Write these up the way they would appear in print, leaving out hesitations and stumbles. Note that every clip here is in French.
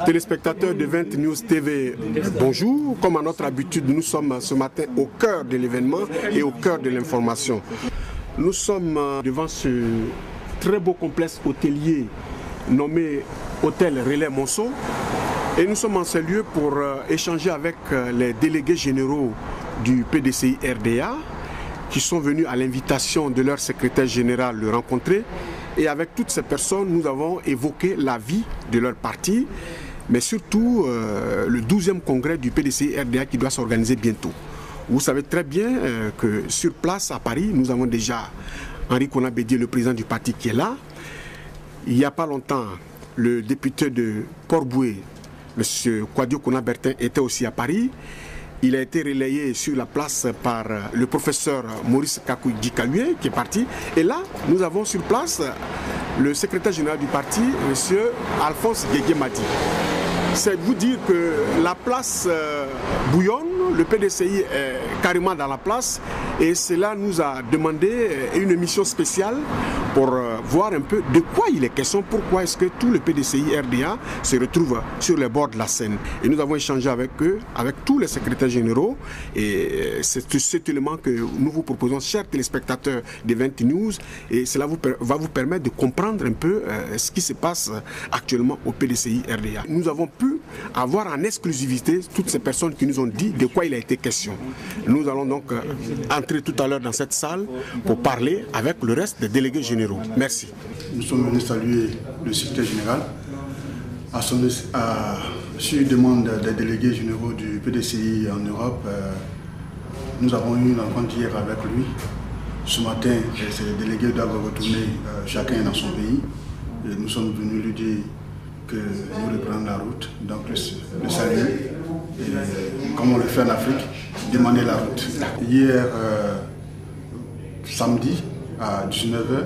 Téléspectateurs de 20 News TV, bonjour. Comme à notre habitude, nous sommes ce matin au cœur de l'événement et au cœur de l'information. Nous sommes devant ce très beau complexe hôtelier nommé Hôtel Relais Monceau. Et nous sommes en ce lieu pour échanger avec les délégués généraux du PDCI RDA qui sont venus à l'invitation de leur secrétaire général le rencontrer. Et avec toutes ces personnes, nous avons évoqué la vie de leur parti, mais surtout le 12e congrès du PDCI RDA qui doit s'organiser bientôt. Vous savez très bien que sur place à Paris, nous avons déjà Henri Konan Bédié, le président du parti, qui est là. Il n'y a pas longtemps, le député de Port-Boué, M. Kwadio Konan Bertin, était aussi à Paris. Il a été relayé sur la place par le professeur Maurice Kakou-Dikalué qui est parti. Et là, nous avons sur place le secrétaire général du parti, M. Alphonse Guégué-Madi. C'est vous dire que la place bouillonne, le PDCI est carrément dans la place et cela nous a demandé une émission spéciale pour voir un peu de quoi il est question, pourquoi est-ce que tout le PDCI RDA se retrouve sur les bords de la Seine. Et nous avons échangé avec eux, avec tous les secrétaires généraux et c'est cet élément que nous vous proposons, chers téléspectateurs des 20 News, et cela va vous permettre de comprendre un peu ce qui se passe actuellement au PDCI RDA. Nous avons pu avoir en exclusivité toutes ces personnes qui nous ont dit de quoi il a été question. Nous allons donc entrer tout à l'heure dans cette salle pour parler avec le reste des délégués généraux. Merci. Nous sommes venus saluer le secrétaire général sur demande des délégués généraux du PDCI en Europe. Nous avons eu une rencontre hier avec lui. Ce matin, ces délégués doivent retourner chacun dans son pays. Et nous sommes venus lui dire que nous reprenons la route, donc le saluer, et comme on le fait en Afrique, demander la route. Hier, samedi, à 19h,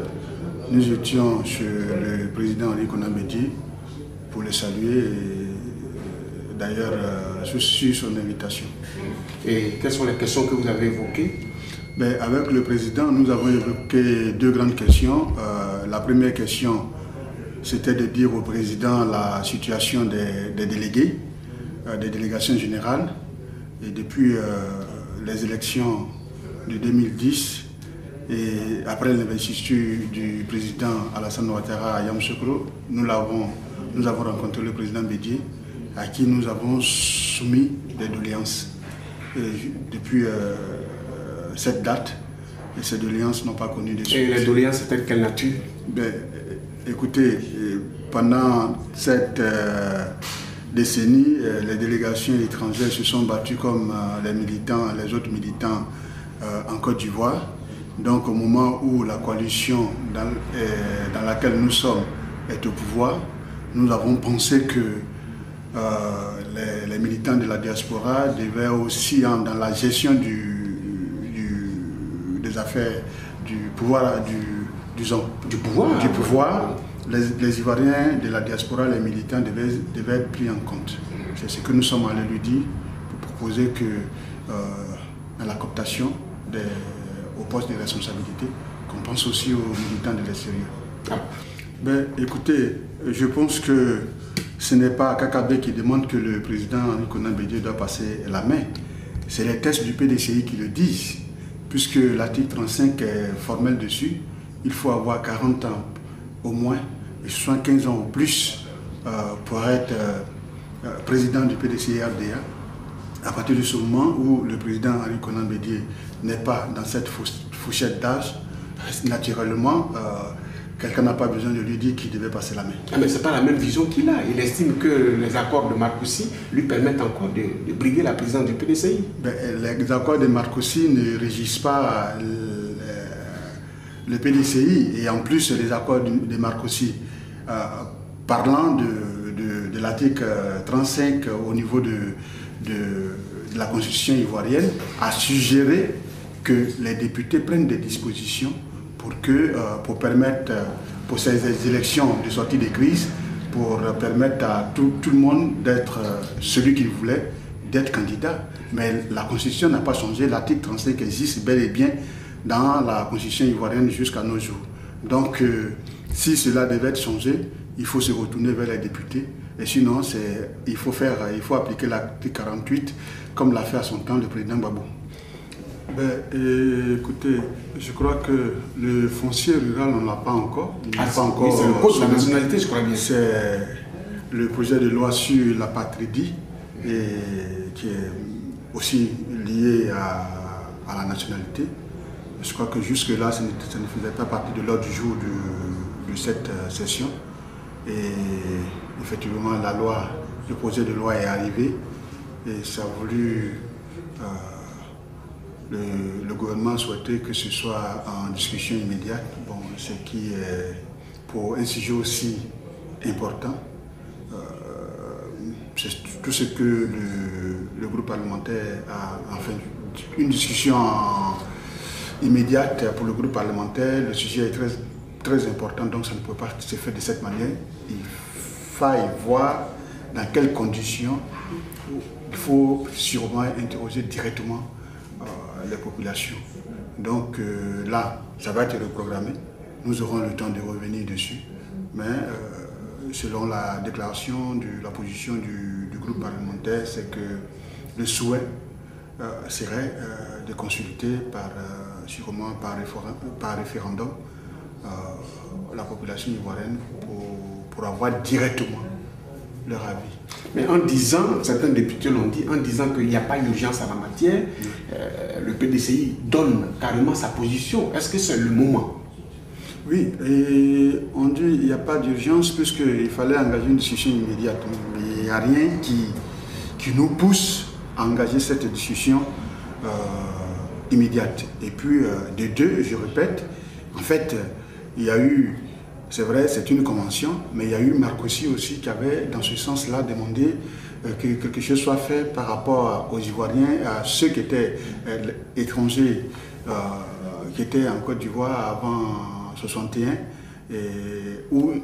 nous étions chez le président Henri Konan Bédié pour le saluer, et d'ailleurs, sur son invitation. Et quelles sont les questions que vous avez évoquées? Avec le président, nous avons évoqué deux grandes questions. La première question, c'était de dire au président la situation des délégués, des délégations générales. Et depuis les élections de 2010 et après l'investiture du président Alassane Ouattara à Yamoussoukro, nous avons rencontré le président Bédié à qui nous avons soumis des doléances. Et depuis cette date, et ces doléances n'ont pas connu de suite. Et les doléances, c'était de quelle nature? Écoutez, pendant cette décennie, les délégations étrangères se sont battues comme les autres militants en Côte d'Ivoire. Donc au moment où la coalition dans laquelle nous sommes est au pouvoir, nous avons pensé que les militants de la diaspora devaient aussi, dans la gestion des affaires du pouvoir, du pouvoir, les Ivoiriens de la diaspora, les militants devaient être pris en compte. C'est ce que nous sommes allés lui dire pour proposer que dans la cooptation au poste de responsabilité, qu'on pense aussi aux militants de l'extérieur. Écoutez, je pense que ce n'est pas Kakabe qui demande que le président Henri Konan Bédié doit passer la main. C'est les textes du PDCI qui le disent, puisque l'article 35 est formel dessus. Il faut avoir 40 ans au moins et 75 ans ou plus pour être président du PDCI RDA. À partir de ce moment où le président Henri Konan Bédié n'est pas dans cette fourchette d'âge, naturellement, quelqu'un n'a pas besoin de lui dire qu'il devait passer la main. Mais ce n'est pas la même vision qu'il a. Il estime que les accords de Marcoussis lui permettent encore de briguer la présidence du PDCI. Les accords de Marcoussis ne régissent pas le PDCI. Et en plus, les accords de Marcoussis, parlant de l'article 35 au niveau de la constitution ivoirienne, a suggéré que les députés prennent des dispositions pour permettre, pour ces élections de sortie de crise, pour permettre à tout le monde d'être celui qu'il voulait, d'être candidat. Mais la Constitution n'a pas changé, l'article 35 existe bel et bien dans la Constitution ivoirienne jusqu'à nos jours. Donc, si cela devait être changé, il faut se retourner vers les députés Et sinon, il faut appliquer l'article 48 comme l'a fait à son temps le président Gbagbo. Écoutez, je crois que le foncier rural, on ne l'a pas encore. C'est le code de la nationalité, je crois bien. C'est le projet de loi sur la patrie et qui est aussi lié à la nationalité. Je crois que jusque-là, ça ne faisait pas partie de l'ordre du jour de cette session. Et effectivement, le projet de loi est arrivé et ça a voulu... Le gouvernement souhaitait que ce soit en discussion immédiate, ce qui est pour un sujet aussi important. C'est tout ce que le groupe parlementaire a fait. Une discussion immédiate pour le groupe parlementaire, le sujet est très, très important, donc ça ne peut pas se faire de cette manière. Il faille voir dans quelles conditions. Il faut sûrement interroger directement les populations. Donc là, ça va être reprogrammé. Nous aurons le temps de revenir dessus. Mais selon la déclaration, la position du groupe parlementaire, c'est que le souhait serait de consulter sûrement par référendum la population ivoirienne pour avoir directement leur avis. Mais en disant, certains députés l'ont dit, en disant qu'il n'y a pas d'urgence en la matière, le PDCI donne carrément sa position. Est-ce que c'est le moment? Oui, et on dit qu'il n'y a pas d'urgence puisqu'il fallait engager une discussion immédiate. Mais il n'y a rien qui nous pousse à engager cette discussion immédiate. Et puis, de deux, je répète, en fait, il y a eu... C'est vrai, c'est une convention, mais il y a eu Marcoussi aussi qui avait, dans ce sens-là, demandé que quelque chose soit fait par rapport aux Ivoiriens, à ceux qui étaient étrangers, qui étaient en Côte d'Ivoire avant 1961, où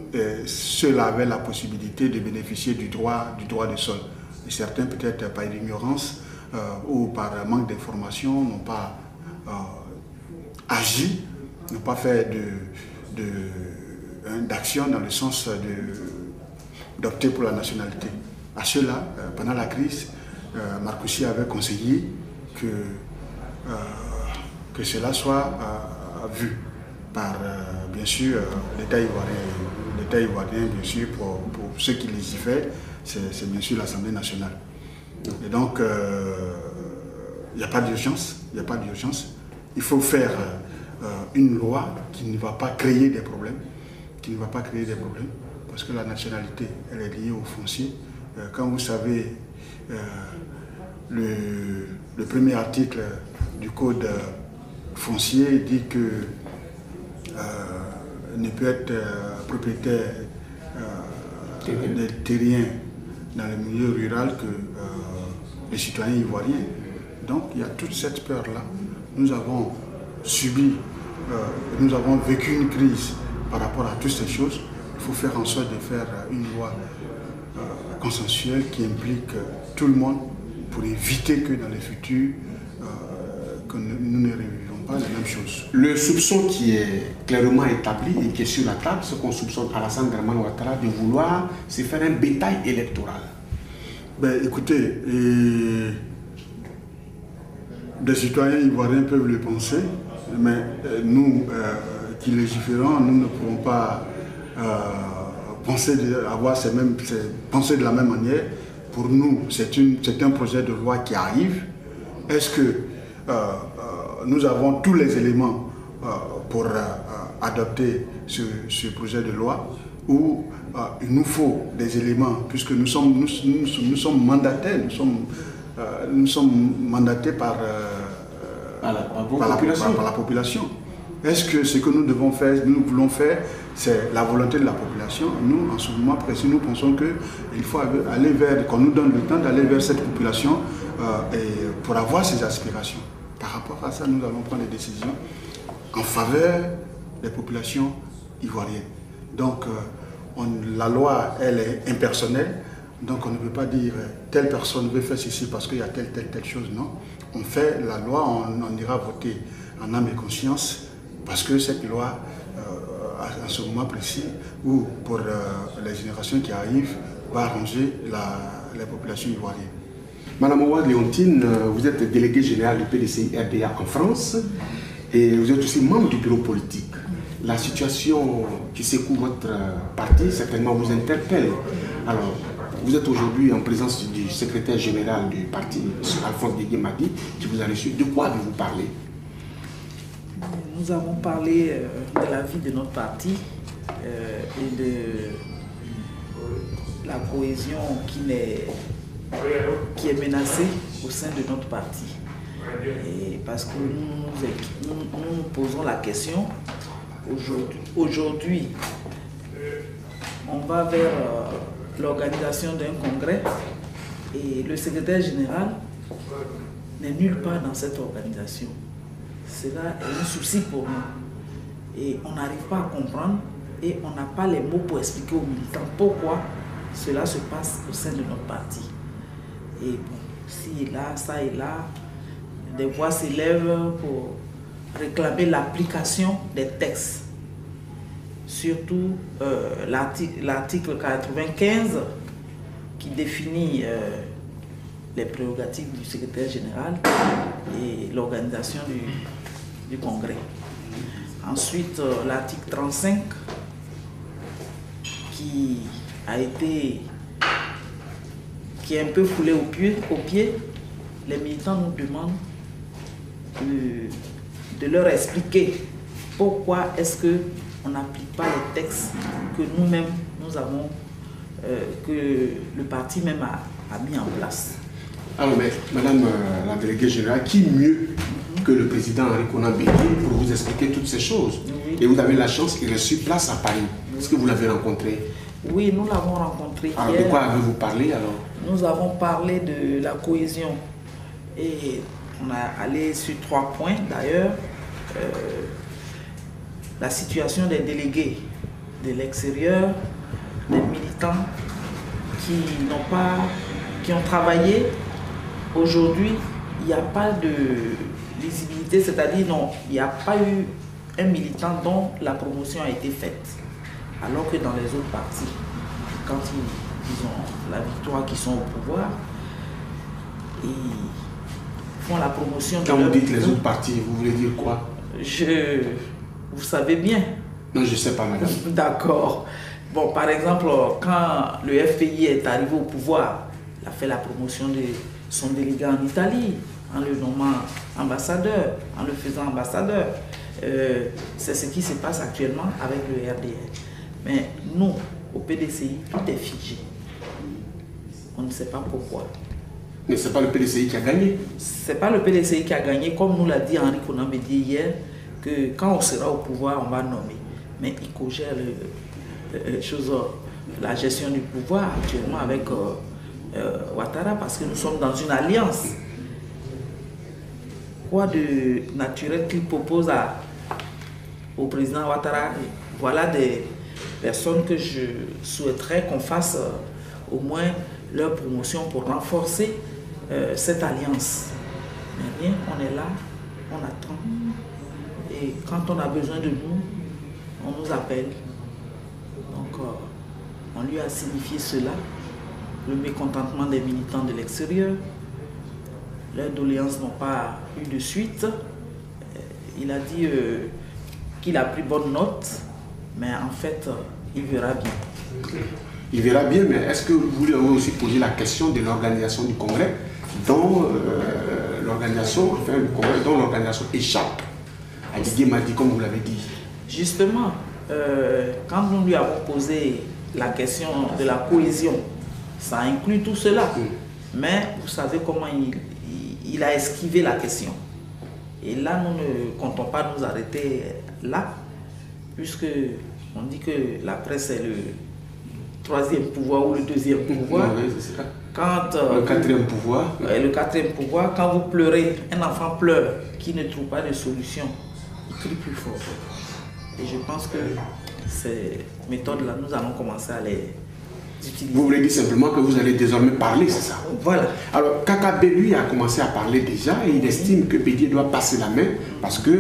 ceux-là avaient la possibilité de bénéficier du droit de sol. Et certains, peut-être par ignorance ou par manque d'information, n'ont pas agi, n'ont pas fait d'action dans le sens d'opter pour la nationalité. À ceux-là, pendant la crise, Marcoussi avait conseillé que cela soit vu par, bien sûr, l'État ivoirien. L'État ivoirien, bien sûr, pour ceux qui légifèrent, c'est bien sûr l'Assemblée nationale. Et donc, il n'y a pas d'urgence. Il n'y a pas d'urgence. Il faut faire une loi qui ne va pas créer des problèmes. Parce que la nationalité, elle est liée au foncier. Quand vous savez, le premier article du code foncier dit que ne peut être propriétaire des terriens dans le milieu rural que les citoyens ivoiriens. Donc il y a toute cette peur-là. Nous avons subi, nous avons vécu une crise par rapport à toutes ces choses. Il faut faire en sorte de faire une loi consensuelle qui implique tout le monde pour éviter que dans le futur, que nous ne revivions pas la même chose. Le soupçon qui est clairement établi et qui est sur la table, c'est qu'on soupçonne Alassane Dramane Ouattara de vouloir se faire un bétail électoral. Écoutez, des citoyens ivoiriens peuvent le penser, mais nous qui légiférons, nous ne pouvons pas penser de la même manière. Pour nous, c'est un projet de loi qui arrive. Est-ce que nous avons tous les éléments pour adopter ce projet de loi, ou il nous faut des éléments, puisque nous sommes mandataires, nous sommes mandatés par la population. Est-ce que ce que nous voulons faire, c'est la volonté de la population? Nous, en ce moment précis, nous pensons qu'il faut aller qu'on nous donne le temps d'aller vers cette population pour avoir ses aspirations. Par rapport à ça, nous allons prendre des décisions en faveur des populations ivoiriennes. Donc, la loi, elle est impersonnelle. Donc, on ne peut pas dire telle personne veut faire ceci parce qu'il y a telle chose. Non. On fait la loi, on ira voter en âme et conscience parce que cette loi, à ce moment précis, ou pour les générations qui arrivent, va arranger la population ivoirienne. Madame Ouad Léontine, vous êtes déléguée générale du PDCI RDA en France et vous êtes aussi membre du bureau politique. La situation qui secoue votre parti certainement vous interpelle. Alors, vous êtes aujourd'hui en présence du secrétaire général du parti, M. Alphonse Didier-Madi, qui vous a reçu. De quoi avez-vous parlé? Nous avons parlé de la vie de notre parti et de la cohésion qui est menacée au sein de notre parti. Et parce que nous posons la question, aujourd'hui, on va vers l'organisation d'un congrès et le secrétaire général n'est nulle part dans cette organisation. Cela est un souci pour nous et on n'arrive pas à comprendre et on n'a pas les mots pour expliquer aux militants pourquoi cela se passe au sein de notre parti. Et bon, ci et là, ça et là, des voix s'élèvent pour réclamer l'application des textes. Surtout l'article 95 qui définit les prérogatives du secrétaire général et l'organisation du congrès. Ensuite, l'article 35 qui est un peu foulé au pied. Les militants nous demandent de leur expliquer pourquoi est-ce qu'on n'applique pas les textes que nous-mêmes nous avons, que le parti même a mis en place. Alors, mais Madame la déléguée générale, qui mieux que le président Henri Konan Bédié pour vous expliquer toutes ces choses? Oui. Et vous avez la chance, il est sur place à Paris. Oui. Est-ce que vous l'avez rencontré? Oui, nous l'avons rencontré hier. Alors, de quoi avez-vous parlé alors? Nous avons parlé de la cohésion et on a allé sur 3 points d'ailleurs. La situation des délégués de l'extérieur, des militants qui ont travaillé. Aujourd'hui, il n'y a pas de lisibilité, c'est-à-dire il n'y a pas eu un militant dont la promotion a été faite. Alors que dans les autres partis, quand ils ont la victoire, qui sont au pouvoir, ils font la promotion. Quand vous dites les autres partis, vous voulez dire quoi? Vous savez bien. Non, je ne sais pas, madame. D'accord. Bon, par exemple, quand le FPI est arrivé au pouvoir, il a fait la promotion de son délégué en Italie, en le nommant ambassadeur, en le faisant ambassadeur. C'est ce qui se passe actuellement avec le RDR. Mais nous, au PDCI, tout est figé. On ne sait pas pourquoi. Mais ce n'est pas le PDCI qui a gagné. Ce n'est pas le PDCI qui a gagné, comme nous l'a dit Henri Konan Bédié hier, que quand on sera au pouvoir, on va nommer. Mais il co-gère la gestion du pouvoir actuellement avec Ouattara, parce que nous sommes dans une alliance. Quoi de naturel qu'il propose au président Ouattara? Voilà des personnes que je souhaiterais qu'on fasse au moins leur promotion pour renforcer cette alliance. Mais rien, on est là, on attend. Et quand on a besoin de nous, on nous appelle. Donc, on lui a signifié cela, le mécontentement des militants de l'extérieur. Leurs doléances n'ont pas eu de suite. Il a dit qu'il a pris bonne note, mais en fait, il verra bien. Il verra bien, mais est-ce que vous voulez aussi poser la question de l'organisation du congrès, dont l'organisation échappe à Didier-Madi, comme vous l'avez dit? Justement, quand nous lui avons posé la question de la cohésion, ça inclut tout cela. Mais vous savez comment il a esquivé la question. Et là, nous ne comptons pas nous arrêter là, puisque on dit que la presse est le 3e pouvoir ou le 2e pouvoir. Oui, c'est ça. Quand, le 4e pouvoir. Le 4e pouvoir, quand vous pleurez, un enfant pleure qui ne trouve pas de solution, il crie plus fort. Et je pense que ces méthodes-là, nous allons commencer à les utiliser. Vous voulez dire simplement que vous allez désormais parler, c'est ça? Voilà. Alors, Kaka lui a commencé à parler déjà et il estime que Bédié doit passer la main parce que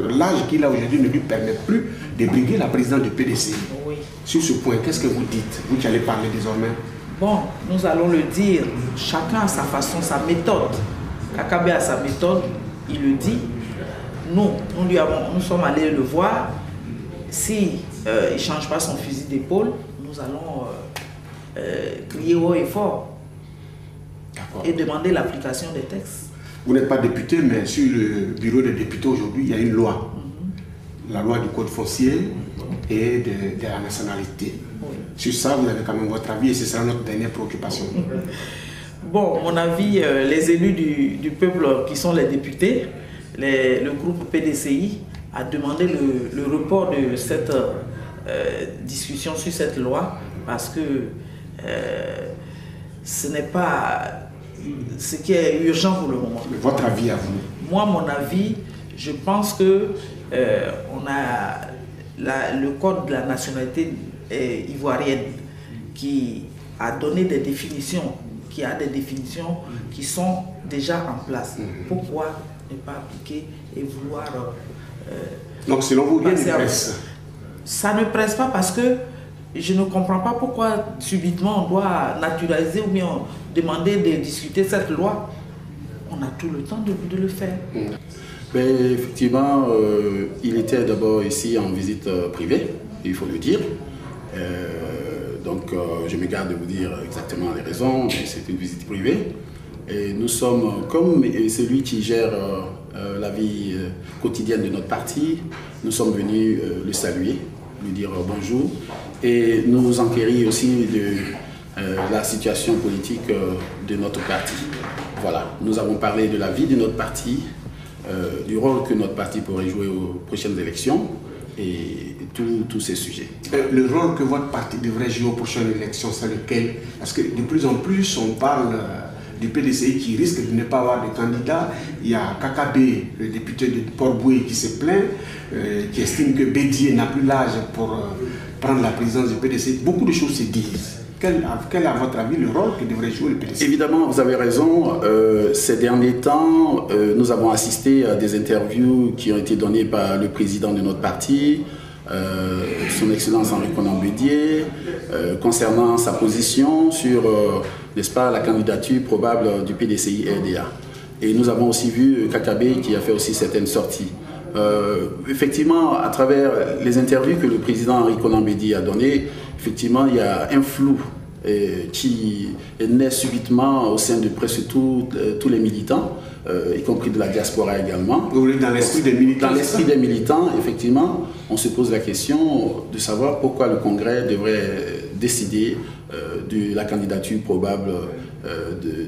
l'âge qu'il a aujourd'hui ne lui permet plus de briguer la présidente du PDCI. Oui. sur ce point, qu'est-ce que vous dites, vous qui allez parler désormais? Bon, nous allons le dire, chacun a sa façon, sa méthode. Kakabe a sa méthode, il le dit. Nous sommes allés le voir. Si il ne change pas son fusil d'épaule, nous allons crier haut et fort et demander l'application des textes. Vous n'êtes pas député, mais sur le bureau des députés aujourd'hui, il y a une loi. La loi du code foncier et de la nationalité. Oui. Sur ça, vous avez quand même votre avis et ce sera notre dernière préoccupation. Bon, mon avis, les élus du peuple qui sont les députés, le groupe PDCI a demandé le report de cette discussion sur cette loi parce que ce n'est pas ce qui est urgent pour le moment. Votre avis à vous? Moi, mon avis, je pense que on a le code de la nationalité ivoirienne qui a donné des définitions, qui sont déjà en place. Pourquoi ne pas appliquer et vouloir... Donc selon vous, rien ne presse? Ça ne presse pas parce que je ne comprends pas pourquoi subitement on doit naturaliser ou bien demander de discuter cette loi. On a tout le temps de le faire. Mais effectivement, il était d'abord ici en visite privée, il faut le dire. Donc je me garde de vous dire exactement les raisons, mais c'est une visite privée. Et nous sommes, comme celui qui gère la vie quotidienne de notre parti, nous sommes venus le saluer, lui dire bonjour et nous enquérir aussi de la situation politique de notre parti. Voilà, nous avons parlé de la vie de notre parti, du rôle que notre parti pourrait jouer aux prochaines élections et tous ces sujets. Le rôle que votre parti devrait jouer aux prochaines élections, c'est lequel? Parce que de plus en plus, on parle du PDCI qui risque de ne pas avoir de candidat. Il y a Kakabe, le député de Port-Boué, qui se plaint, qui estime que Bédié n'a plus l'âge pour prendre la présidence du PDCI. Beaucoup de choses se disent. Quel est à votre avis le rôle que devrait jouer le PDCI? Évidemment, vous avez raison. Ces derniers temps, nous avons assisté à des interviews qui ont été données par le président de notre parti, son Excellence Henri Konan Bédié, concernant sa position sur n'est-ce pas, la candidature probable du PDCI-RDA. Et nous avons aussi vu Kakabe qui a fait aussi certaines sorties. Effectivement, à travers les interviews que le président Henri Konan Bédié a données, effectivement, il y a un flou qui naît subitement au sein de presque tous les militants, y compris de la diaspora également. Vous voulez dans l'esprit des militants? Dans l'esprit des militants, effectivement, on se pose la question de savoir pourquoi le Congrès devrait décider de la candidature probable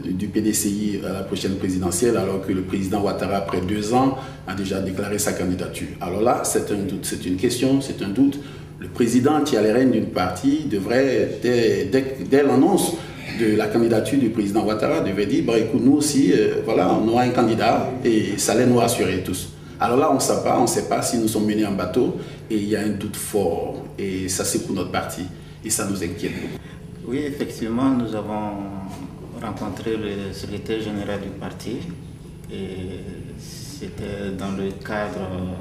du PDCI à la prochaine présidentielle, alors que le président Ouattara, après 2 ans, a déjà déclaré sa candidature. Alors là, c'est un doute, c'est une question, c'est un doute. Le président qui a les rênes d'une partie devrait, dès l'annonce de la candidature du président Ouattara, devait dire, bah, écoute, nous aussi, voilà, on aura un candidat et ça allait nous rassurer tous. Alors là, on ne sait pas si nous sommes menés en bateau et il y a un doute fort et ça c'est pour notre parti et ça nous inquiète beaucoup. Oui, effectivement, nous avons rencontré le secrétaire général du parti et c'était dans le cadre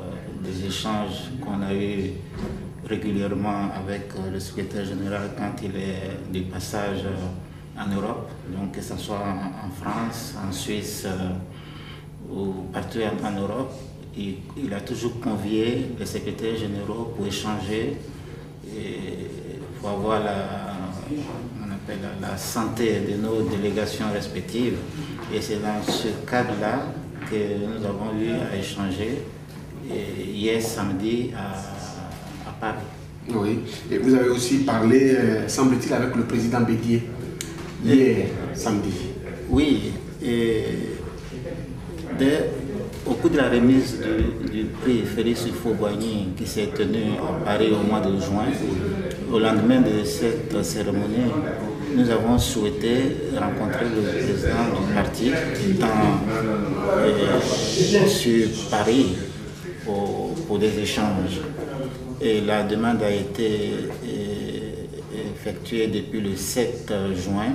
des échanges qu'on a eu régulièrement avec le secrétaire général quand il est du passage en Europe, donc que ce soit en France, en Suisse ou partout en Europe. Il a toujours convié les secrétaires généraux pour échanger et pour avoir la santé de nos délégations respectives. Et c'est dans ce cadre-là que nous avons eu à échanger hier samedi à Paris. Oui, et vous avez aussi parlé, semble-t-il, avec le président Bédié hier samedi. Oui, et au cours de la remise du prix Félix Houphouët-Boigny qui s'est tenue à Paris au mois de juin, au lendemain de cette cérémonie, nous avons souhaité rencontrer le président du parti sur Paris pour des échanges. Et la demande a été effectuée depuis le 7 juin.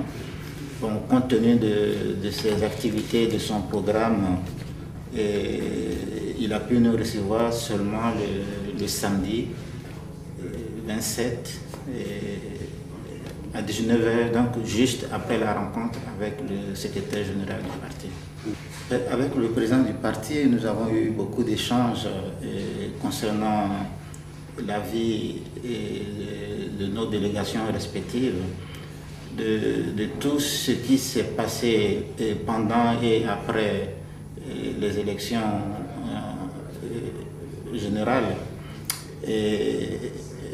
Bon, compte tenu de ses activités, de son programme, il a pu nous recevoir seulement le samedi. 27 à 19h, donc juste après la rencontre avec le secrétaire général du parti. Avec le président du parti, nous avons eu beaucoup d'échanges concernant la vie de nos délégations respectives, de tout ce qui s'est passé pendant et après les élections générales, et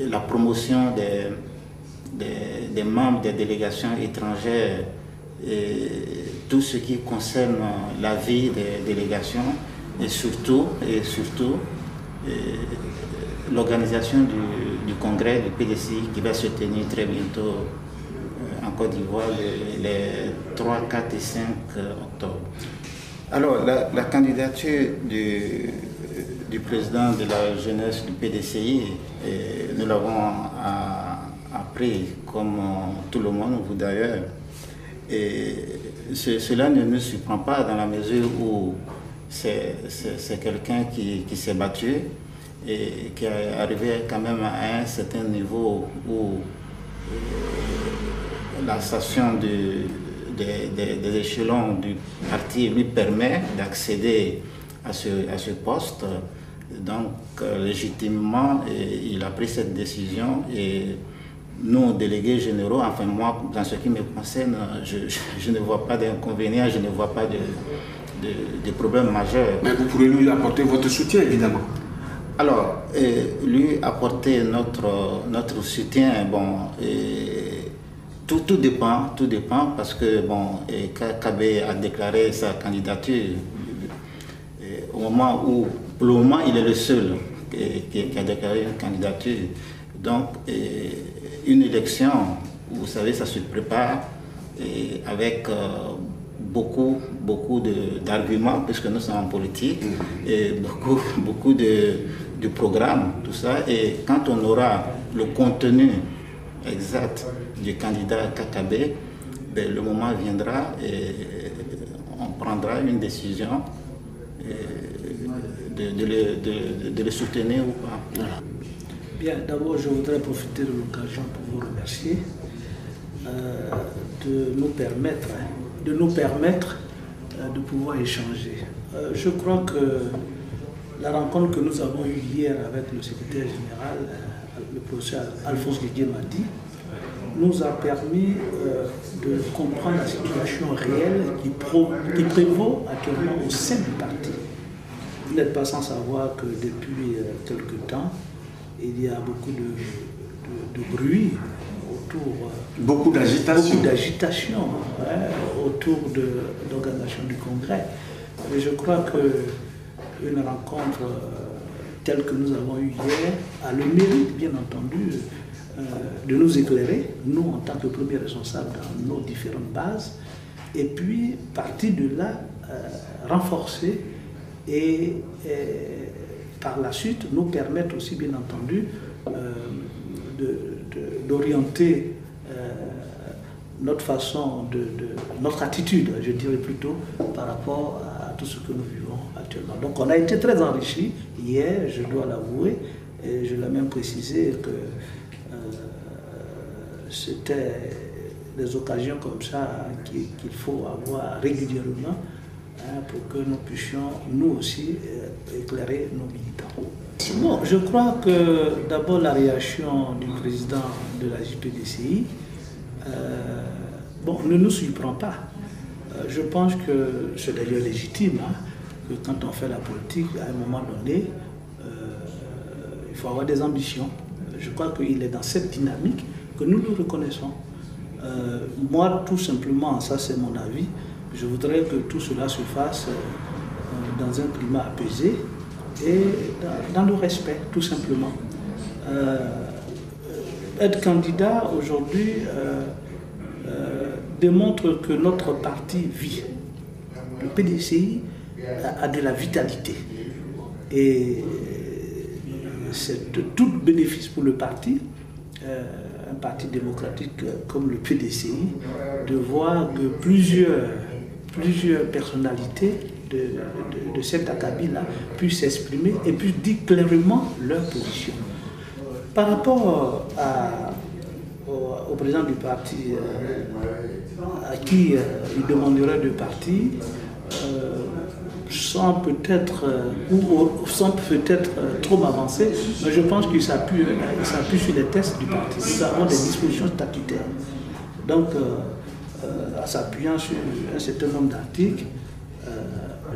la promotion des membres des délégations étrangères, et tout ce qui concerne la vie des délégations, et surtout l'organisation du congrès du PDCI qui va se tenir très bientôt en Côte d'Ivoire les 3, 4 et 5 octobre. Alors, la candidature du président de la jeunesse du PDCI, nous l'avons appris comme tout le monde, vous d'ailleurs. Et cela ne nous surprend pas dans la mesure où c'est quelqu'un qui s'est battu et qui est arrivé quand même à un certain niveau où la station des échelons du parti lui permet d'accéder à ce poste. Donc, légitimement, il a pris cette décision et nous, délégués généraux, enfin moi, dans ce qui me concerne, je ne vois pas d'inconvénient, je ne vois pas de problème majeur. Mais vous pourrez lui apporter votre soutien, évidemment. Alors, lui apporter notre soutien, bon, tout dépend parce que, bon, Kabé a déclaré sa candidature au moment où, pour le moment, il est le seul qui a déclaré une candidature. Donc, une élection, vous savez, ça se prépare avec beaucoup d'arguments, puisque nous sommes en politique, et beaucoup de programmes, tout ça. Et quand on aura le contenu exact du candidat Kakabé, ben, le moment viendra et on prendra une décision de le soutenir ou pas. Voilà. Bien, d'abord, je voudrais profiter de l'occasion pour vous remercier de nous permettre de pouvoir échanger. Je crois que la rencontre que nous avons eue hier avec le secrétaire général, le professeur Alphonse Didier Madi, nous a permis de comprendre la situation réelle qui prévaut actuellement au sein du parti. Vous n'êtes pas sans savoir que depuis quelque temps, il y a beaucoup de bruit autour... Beaucoup d'agitation. Beaucoup d'agitation autour de l'organisation du congrès. Et je crois qu'une rencontre telle que nous avons eue hier a le mérite, bien entendu, de nous éclairer, nous en tant que premiers responsables dans nos différentes bases, et puis partir de là, renforcer et par la suite nous permettre aussi, bien entendu, d'orienter notre façon, notre attitude, je dirais plutôt, par rapport à tout ce que nous vivons actuellement. Donc on a été très enrichis hier, je dois l'avouer, et je l'ai même précisé que c'était des occasions comme ça qu'il faut avoir régulièrement pour que nous puissions, nous aussi, éclairer nos militants. Bon, je crois que d'abord la réaction du président de la JPDCI ne nous surprend pas. Je pense que c'est d'ailleurs légitime que quand on fait la politique, à un moment donné, il faut avoir des ambitions. Je crois qu'il est dans cette dynamique que nous nous reconnaissons. Moi, tout simplement, ça c'est mon avis, je voudrais que tout cela se fasse dans un climat apaisé et dans le respect, tout simplement. Être candidat aujourd'hui démontre que notre parti vit. Le PDCI a de la vitalité. Et c'est de tout bénéfice pour le parti, un parti démocratique comme le PDCI, de voir que plusieurs personnalités de cet acabit-là puissent s'exprimer et puissent dire clairement leur position. Par rapport au président du parti, à qui il demanderait de partir, sans peut-être trop avancer, mais je pense qu'il s'appuie sur les textes du parti. Nous avons des dispositions statutaires. Donc, en s'appuyant sur un certain nombre d'articles,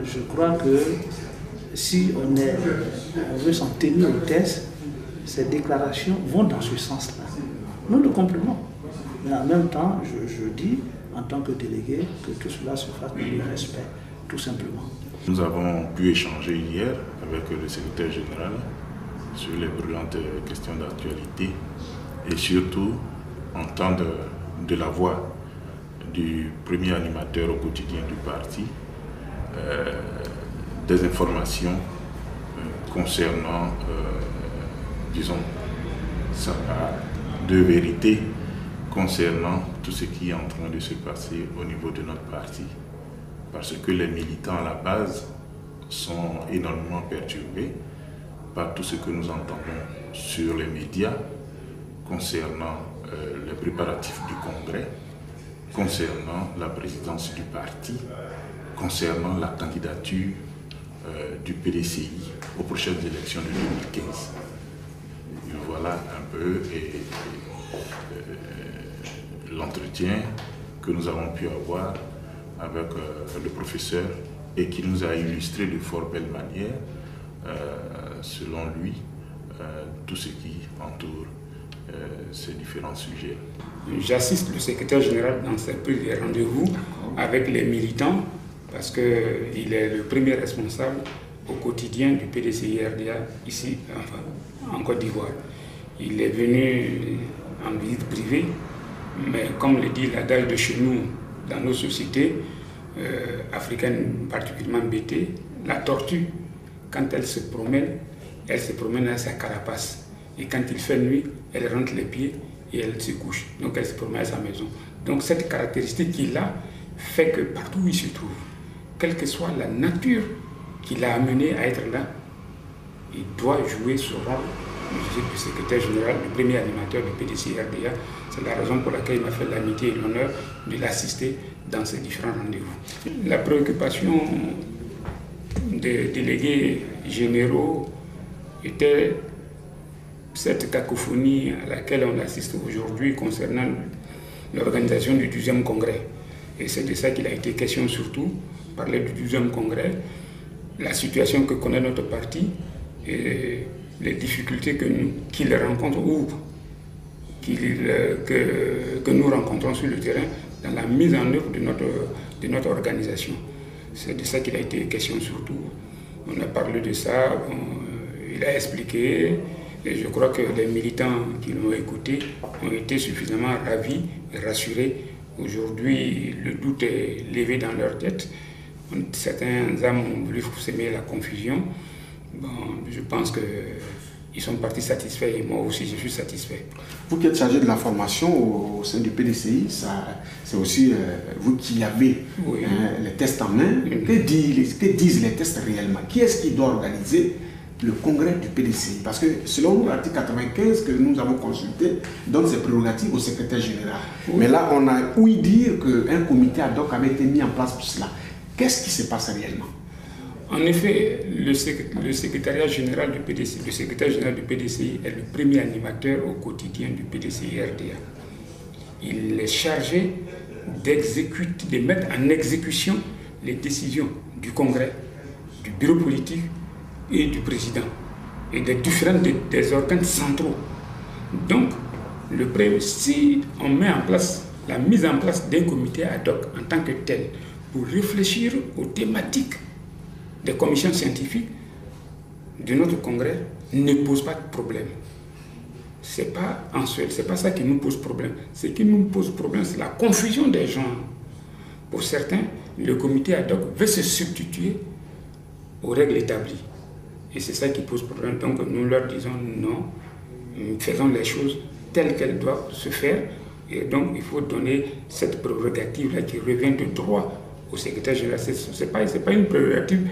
je crois que si on veut s'en tenir au texte, ces déclarations vont dans ce sens-là. Nous le comprenons. Mais en même temps, je dis, en tant que délégué, que tout cela se fasse dans le respect, tout simplement. Nous avons pu échanger hier avec le secrétaire général sur les brûlantes questions d'actualité et surtout entendre de la voix du premier animateur au quotidien du parti des informations concernant, disons, sa part de vérité concernant tout ce qui est en train de se passer au niveau de notre parti. Parce que les militants à la base sont énormément perturbés par tout ce que nous entendons sur les médias concernant les préparatifs du congrès, concernant la présidence du parti, concernant la candidature du PDCI aux prochaines élections de 2015. Voilà un peu l'entretien que nous avons pu avoir avec le professeur et qui nous a illustré de fort belle manière, selon lui, tout ce qui entoure ces différents sujets. J'assiste le secrétaire général dans ces premiers rendez-vous avec les militants parce qu'il est le premier responsable au quotidien du PDCI-RDA ici, en Côte d'Ivoire. Il est venu en visite privée, mais comme le dit l'adage de chez nous, dans nos sociétés africaines particulièrement bêtées, la tortue, quand elle se promène à sa carapace. Et quand il fait nuit, elle rentre les pieds et elle se couche. Donc elle se promène à sa maison. Donc cette caractéristique qu'il a fait que partout où il se trouve, quelle que soit la nature qui l'a amené à être là, il doit jouer ce rôle. Je suis le secrétaire général, le premier animateur du PDCI-RDA. C'est la raison pour laquelle il m'a fait l'amitié et l'honneur de l'assister dans ces différents rendez-vous. La préoccupation des délégués généraux était cette cacophonie à laquelle on assiste aujourd'hui concernant l'organisation du 12e congrès. Et c'est de ça qu'il a été question surtout, parler du 12e congrès, la situation que connaît notre parti et les difficultés qu'il rencontre ou que nous rencontrons sur le terrain dans la mise en œuvre de notre organisation. C'est de ça qu'il a été question surtout. On a parlé de ça, il a expliqué, et je crois que les militants qui l'ont écouté ont été suffisamment ravis et rassurés. Aujourd'hui, le doute est levé dans leur tête. Certains âmes ont voulu semer la confusion. Bon, je pense qu'ils sont partis satisfaits et moi aussi je suis satisfait. Vous qui êtes chargé de la formation au sein du PDCI, c'est aussi vous qui avez les tests en main. Que disent les tests réellement? Qui est-ce qui doit organiser le congrès du PDCI? Parce que selon nous, l'article 95 que nous avons consulté donne ses prérogatives au secrétaire général. Mais là, on a ouï dire qu'un comité ad hoc avait été mis en place pour cela. Qu'est-ce qui se passe réellement? En effet, le secrétariat général du PDCI, le secrétaire général du PDCI est le premier animateur au quotidien du PDCI-RDA. Il est chargé de mettre en exécution les décisions du Congrès, du bureau politique et du président et des différents des organes centraux. Donc, si on met en place la mise en place d'un comité ad hoc en tant que tel pour réfléchir aux thématiques des commissions scientifiques de notre congrès ne pose pas de problème. C'est pas ça qui nous pose problème. Ce qui nous pose problème, c'est la confusion des gens. Pour certains, le comité ad hoc veut se substituer aux règles établies. Et c'est ça qui pose problème. Donc nous leur disons non, faisons les choses telles qu'elles doivent se faire. Et donc il faut donner cette prérogative-là qui revient de droit au secrétaire général. Ce n'est pas une prérogative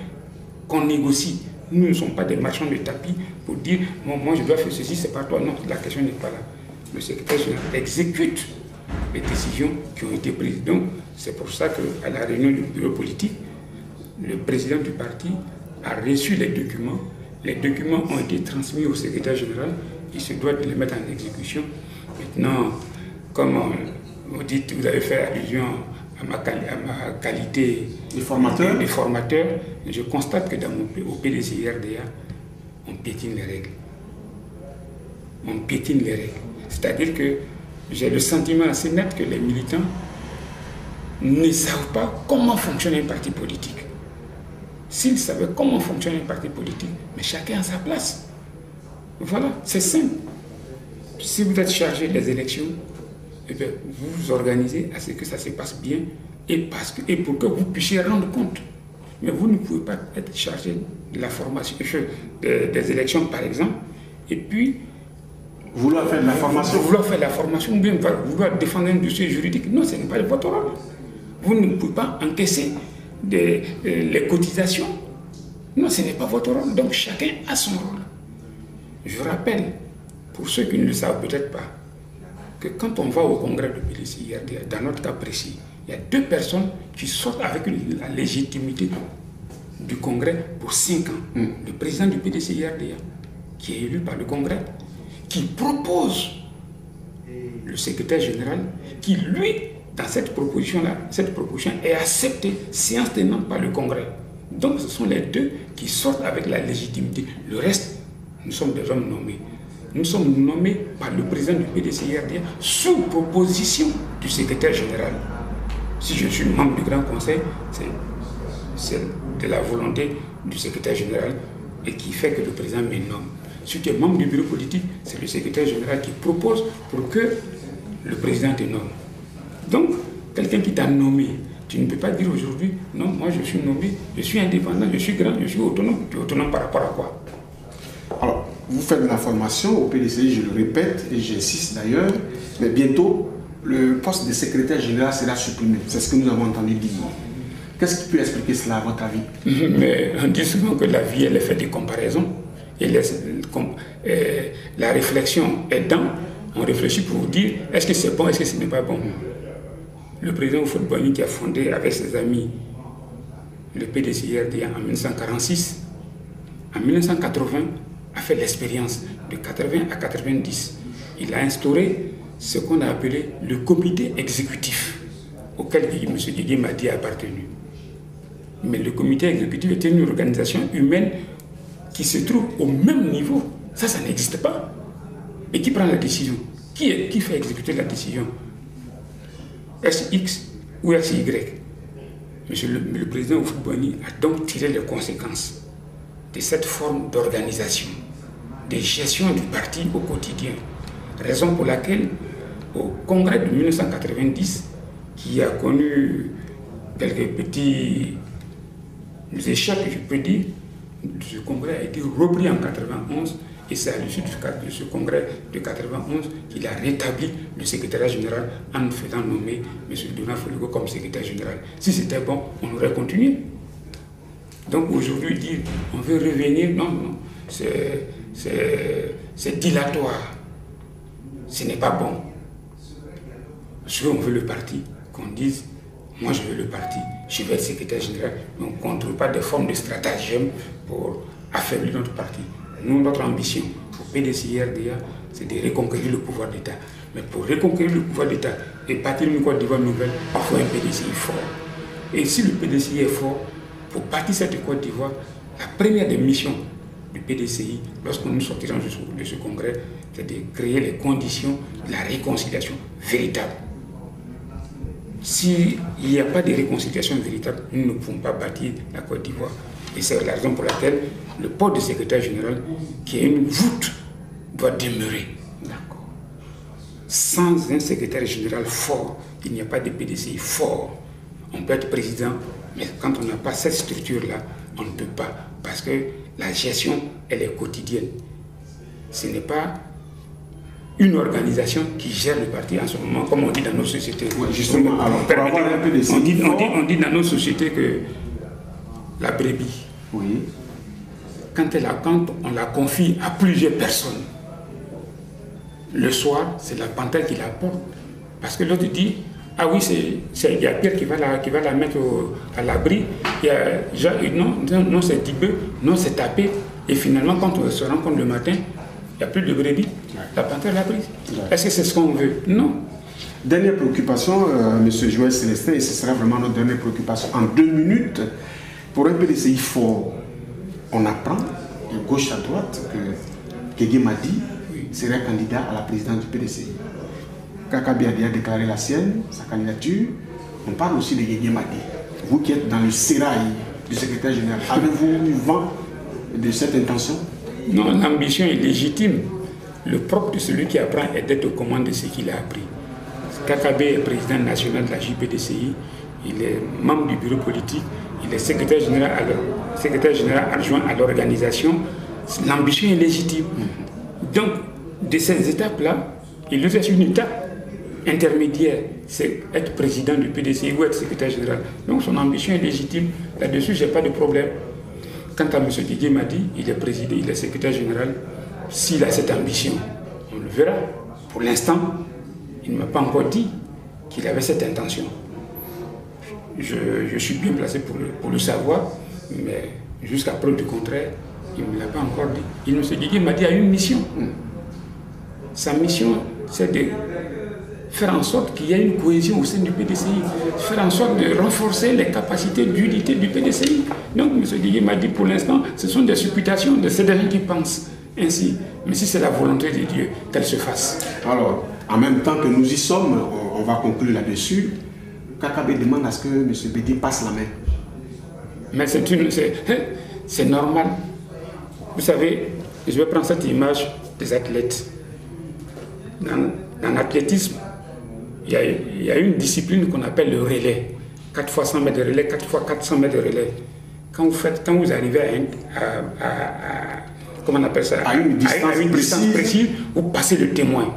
qu'on négocie. Nous ne sommes pas des marchands de tapis pour dire moi je dois faire ceci, c'est pas toi. Non, la question n'est pas là. Le secrétaire général exécute les décisions qui ont été prises. Donc, c'est pour ça qu'à la réunion du bureau politique, le président du parti a reçu les documents. Les documents ont été transmis au secrétaire général. Il se doit de les mettre en exécution. Maintenant, comme vous dites, vous avez fait allusion à ma qualité de formateur, je constate que au PDCI-RDA, on piétine les règles. On piétine les règles. C'est-à-dire que j'ai le sentiment assez net que les militants ne savent pas comment fonctionne un parti politique. S'ils savaient comment fonctionne un parti politique, mais chacun a sa place. Voilà, c'est simple. Si vous êtes chargé des élections, eh bien, vous vous organisez à ce que ça se passe bien et pour que vous puissiez rendre compte. Mais vous ne pouvez pas être chargé de la formation, des élections par exemple, et puis vouloir faire de la formation ou bien vouloir défendre un dossier juridique. Non, ce n'est pas votre rôle. Vous ne pouvez pas encaisser les cotisations. Non, ce n'est pas votre rôle. Donc chacun a son rôle. Je rappelle, pour ceux qui ne le savent peut-être pas, que quand on va au congrès de PDCI-RDA, dans notre cas précis, il y a 2 personnes qui sortent avec la légitimité du congrès pour 5 ans. Le président du PDCI-RDA, qui est élu par le congrès, qui propose le secrétaire général, qui lui, dans cette proposition est acceptée séance tenante par le congrès. Donc ce sont les 2 qui sortent avec la légitimité. Le reste, nous sommes des hommes nommés. Nous sommes nommés par le président du PDCI-RDA sous proposition du secrétaire général. Si je suis membre du Grand Conseil, c'est de la volonté du secrétaire général et qui fait que le président me nomme. Si tu es membre du bureau politique, c'est le secrétaire général qui propose pour que le président te nomme. Donc, quelqu'un qui t'a nommé, tu ne peux pas dire aujourd'hui, non, moi je suis nommé, je suis indépendant, je suis grand, je suis autonome. Tu es autonome par rapport à quoi? Alors, vous faites de la formation au PDCI, je le répète, et j'insiste d'ailleurs, mais bientôt, le poste de secrétaire général sera supprimé. C'est ce que nous avons entendu dire. Qu'est-ce qui peut expliquer cela à votre avis? Mais on dit souvent que la vie, elle est faite de comparaisons. Et la réflexion aidant, on réfléchit pour vous dire, est-ce que c'est bon, est-ce que ce n'est pas bon? Le président Houphouët-Boigny qui a fondé avec ses amis le PDCI-RDA en 1946, en 1980, a fait l'expérience de 80 à 90. Il a instauré ce qu'on a appelé le comité exécutif, auquel M. Didier Madi a appartenu. Mais le comité exécutif était une organisation humaine qui se trouve au même niveau. Ça n'existe pas. Et qui prend la décision? Qui fait exécuter la décision? SX ou SY? Le président Houphouët-Boigny a donc tiré les conséquences de cette forme d'organisation, de gestion du parti au quotidien. Raison pour laquelle, au congrès de 1990, qui a connu quelques petits échecs, je peux dire, ce congrès a été repris en 91 et c'est à l'issue de ce congrès de 91 qu'il a rétabli le secrétariat général en faisant nommer M. Donald Foligo comme secrétaire général. Si c'était bon, on aurait continué. Donc aujourd'hui, dire on veut revenir, non, c'est dilatoire. Ce n'est pas bon. Si on veut le parti, qu'on dise, moi je veux le parti, je vais être secrétaire général, mais on ne trouve pas de forme de stratagème pour affaiblir notre parti. Nous, notre ambition au PDCI-RDA, c'est de reconquérir le pouvoir d'État. Mais pour reconquérir le pouvoir d'État et bâtir une Côte d'Ivoire nouvelle, il faut un PDCI fort. Et si le PDCI est fort, pour bâtir cette Côte d'Ivoire, la première des missions du PDCI, lorsque nous sortirons de ce congrès, c'est de créer les conditions de la réconciliation véritable. S'il n'y a pas de réconciliation véritable, nous ne pouvons pas bâtir la Côte d'Ivoire. Et c'est la raison pour laquelle le poste de secrétaire général, qui est une voûte, doit demeurer. D'accord. Sans un secrétaire général fort, il n'y a pas de PDCI fort. On peut être président, mais quand on n'a pas cette structure-là, on ne peut pas. Parce que la gestion, elle est quotidienne. Ce n'est pas une organisation qui gère le parti en ce moment, comme on dit dans nos sociétés. Oui, justement, alors, on dit dans nos sociétés que la brebis, oui, quand on la confie à plusieurs personnes, le soir, c'est la panthère qui la porte. Parce que l'autre dit, ah oui, il y a Pierre qui va la mettre à l'abri. Il y a Jean, non c'est Dibeux, non c'est Tapé. Et finalement, quand on se rencontre le matin, il n'y a plus de brebis. La panthère l'a prise. Est-ce que c'est ce qu'on veut? Non. Dernière préoccupation, M. Joël Célestin, et ce sera vraiment notre dernière préoccupation. En 2 minutes, pour un PDCI fort, on apprend de gauche à droite que Guégué Madi serait candidat à la présidence du PDCI. Kakabe a déjà déclaré la sienne, sa candidature. On parle aussi de Guégué Madi. Vous qui êtes dans le sérail du secrétaire général, avez-vous eu vent de cette intention? Non, l'ambition est légitime. Le propre de celui qui apprend est d'être aux commandes de ce qu'il a appris. Kakabe est président national de la JPDCI, il est membre du bureau politique, il est secrétaire général adjoint à l'organisation. L'ambition est légitime. Donc, de ces étapes-là, il reste une étape intermédiaire, c'est être président du PDCI ou être secrétaire général. Donc son ambition est légitime. Là-dessus, je n'ai pas de problème. Quant à M. Didier Madi, il est président, il est secrétaire général. S'il a cette ambition, on le verra. Pour l'instant, il ne m'a pas encore dit qu'il avait cette intention. Je suis bien placé pour le savoir, mais jusqu'à preuve du contraire, il ne me l'a pas encore dit. M. Didier Madi a une mission. Sa mission, c'est de faire en sorte qu'il y ait une cohésion au sein du PDCI, faire en sorte de renforcer les capacités d'unité du PDCI. Donc, M. Didier m'a dit, pour l'instant, ce sont des supputations de ces derniers qui pensent ainsi. Mais si c'est la volonté de Dieu, qu'elle se fasse. Alors, en même temps que nous y sommes, on va conclure là-dessus. Kakabe demande à ce que M. Bédi passe la main. Mais c'est normal. Vous savez, je vais prendre cette image des athlètes. Dans l'athlétisme, il y a une discipline qu'on appelle le relais. 4 fois 100 mètres de relais, 4 fois 400 mètres de relais. Quand vous arrivez comment on appelle ça, à une distance précise, vous passez le témoin.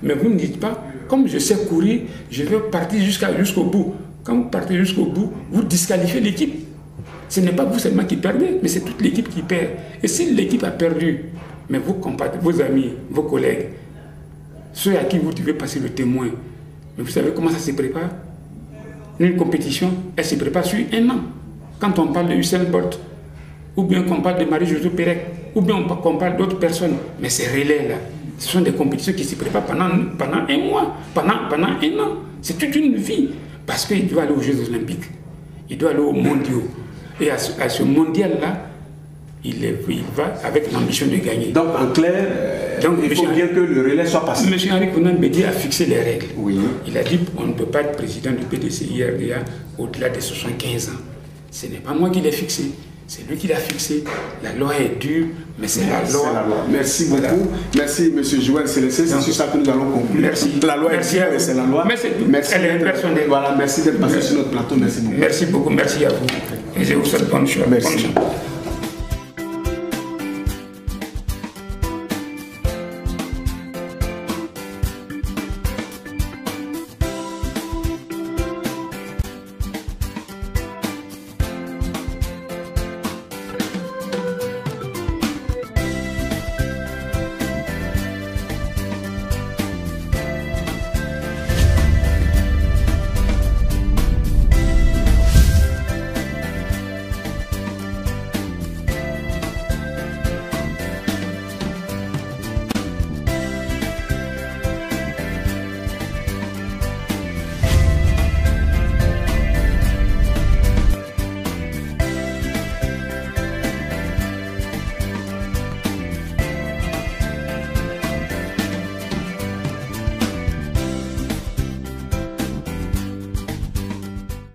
Mais vous ne dites pas, comme je sais courir, je vais partir jusqu'au bout. Quand vous partez jusqu'au bout, vous disqualifiez l'équipe. Ce n'est pas vous seulement qui perdez, mais c'est toute l'équipe qui perd. Et si l'équipe a perdu, mais vos amis, vos collègues, ceux à qui vous devez passer le témoin, mais vous savez comment ça se prépare? Une compétition, elle se prépare sur 1 an. Quand on parle de Usain Bolt, ou bien qu'on parle de Marie-Josée Pérec, ou bien qu'on parle d'autres personnes, mais ces relais-là, ce sont des compétitions qui se préparent pendant 1 mois, pendant 1 an. C'est toute une vie. Parce qu'il doit aller aux Jeux Olympiques, il doit aller aux mondiaux. Et à ce mondial-là, il va avec l'ambition de gagner. Donc en clair, il faut bien que le relais soit passé. M. Henri Konan Bédi a fixé les règles. Oui. Il a dit qu'on ne peut pas être président du PDCI-RDA au-delà de 75 ans. Ce n'est pas moi qui l'ai fixé, c'est lui qui l'a fixé. La loi est dure, mais c'est la loi. Merci beaucoup. Voilà. Merci M. Joël Célestin. C'est sur ça que nous allons conclure. Merci. La loi est dure, mais c'est la loi. Merci. Elle est personnelle. Voilà, merci d'être passé sur notre plateau. Merci beaucoup. Merci beaucoup. Merci à vous. Et je vous souhaite bonne chance. Merci.